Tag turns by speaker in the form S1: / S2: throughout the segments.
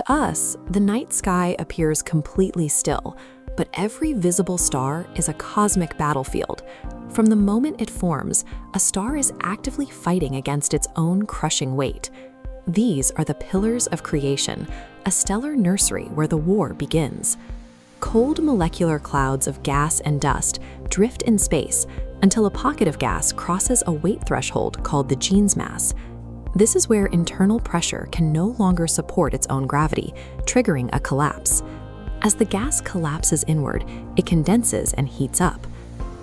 S1: To us, the night sky appears completely still, but every visible star is a cosmic battlefield. From the moment it forms, a star is actively fighting against its own crushing weight. These are the pillars of creation, a stellar nursery where the war begins. Cold molecular clouds of gas and dust drift in space until a pocket of gas crosses a weight threshold called the Jeans mass. This is where internal pressure can no longer support its own gravity, triggering a collapse. As the gas collapses inward, it condenses and heats up.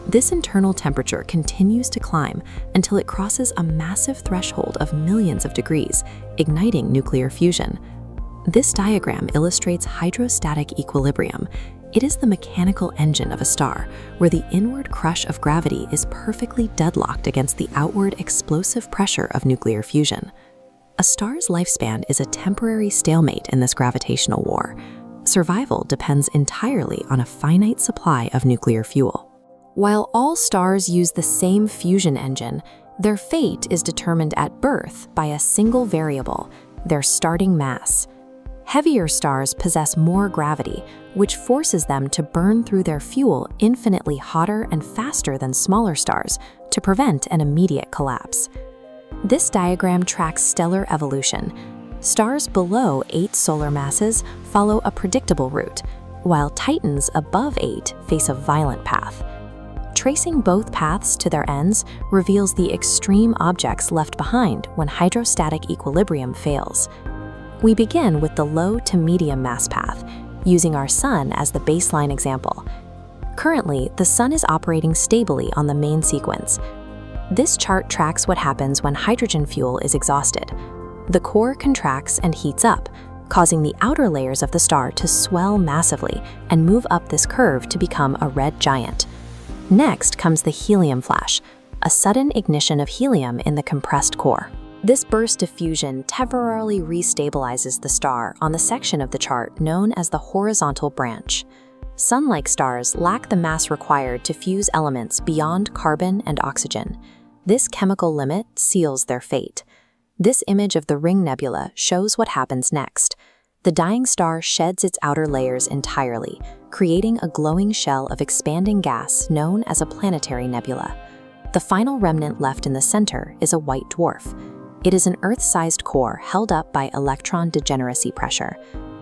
S1: This internal temperature continues to climb until it crosses a massive threshold of millions of degrees, igniting nuclear fusion. This diagram illustrates hydrostatic equilibrium. It is the mechanical engine of a star, where the inward crush of gravity is perfectly deadlocked against the outward explosive pressure of nuclear fusion. A star's lifespan is a temporary stalemate in this gravitational war. Survival depends entirely on a finite supply of nuclear fuel. While all stars use the same fusion engine, their fate is determined at birth by a single variable, their starting mass. Heavier stars possess more gravity, which forces them to burn through their fuel infinitely hotter and faster than smaller stars to prevent an immediate collapse. This diagram tracks stellar evolution. Stars below 8 solar masses follow a predictable route, while titans above 8 face a violent path. Tracing both paths to their ends reveals the extreme objects left behind when hydrostatic equilibrium fails. We begin with the low to medium mass path, using our Sun as the baseline example. Currently, the Sun is operating stably on the main sequence. This chart tracks what happens when hydrogen fuel is exhausted. The core contracts and heats up, causing the outer layers of the star to swell massively and move up this curve to become a red giant. Next comes the helium flash, a sudden ignition of helium in the compressed core. This burst of fusion temporarily restabilizes the star on the section of the chart known as the horizontal branch. Sun-like stars lack the mass required to fuse elements beyond carbon and oxygen. This chemical limit seals their fate. This image of the Ring Nebula shows what happens next. The dying star sheds its outer layers entirely, creating a glowing shell of expanding gas known as a planetary nebula. The final remnant left in the center is a white dwarf. It is an Earth-sized core held up by electron degeneracy pressure.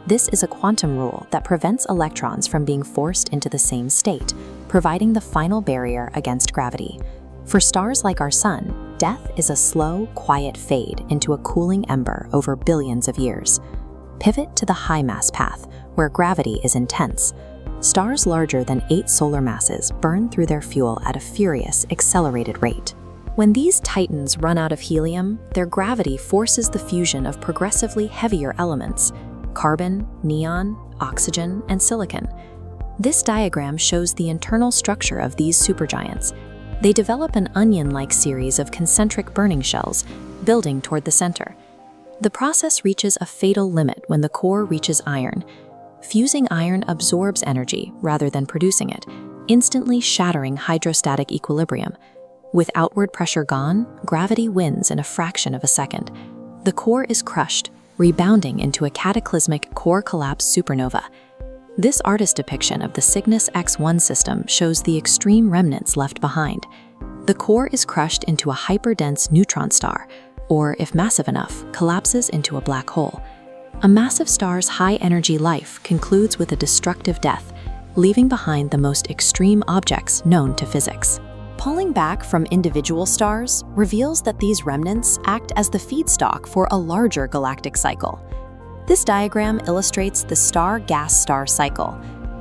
S1: This is a quantum rule that prevents electrons from being forced into the same state, providing the final barrier against gravity. For stars like our Sun, death is a slow, quiet fade into a cooling ember over billions of years. Pivot to the high mass path, where gravity is intense. Stars larger than 8 solar masses burn through their fuel at a furious, accelerated rate. When these titans run out of helium, their gravity forces the fusion of progressively heavier elements: carbon, neon, oxygen, and silicon. This diagram shows the internal structure of these supergiants. They develop an onion-like series of concentric burning shells, building toward the center. The process reaches a fatal limit when the core reaches iron. Fusing iron absorbs energy rather than producing it, instantly shattering hydrostatic equilibrium. With outward pressure gone, gravity wins in a fraction of a second. The core is crushed, rebounding into a cataclysmic core collapse supernova. This artist depiction of the Cygnus X1 system shows the extreme remnants left behind. The core is crushed into a hyperdense neutron star, or, if massive enough, collapses into a black hole. A massive star's high-energy life concludes with a destructive death, leaving behind the most extreme objects known to physics. Pulling back from individual stars reveals that these remnants act as the feedstock for a larger galactic cycle. This diagram illustrates the star-gas-star cycle.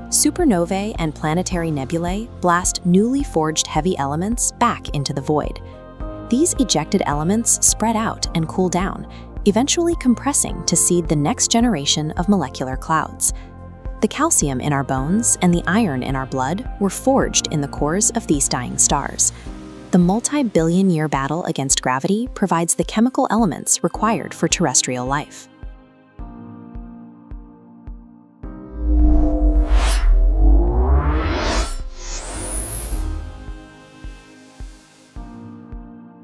S1: Supernovae and planetary nebulae blast newly forged heavy elements back into the void. These ejected elements spread out and cool down, eventually compressing to seed the next generation of molecular clouds. The calcium in our bones and the iron in our blood were forged in the cores of these dying stars. The multi-billion-year battle against gravity provides the chemical elements required for terrestrial life.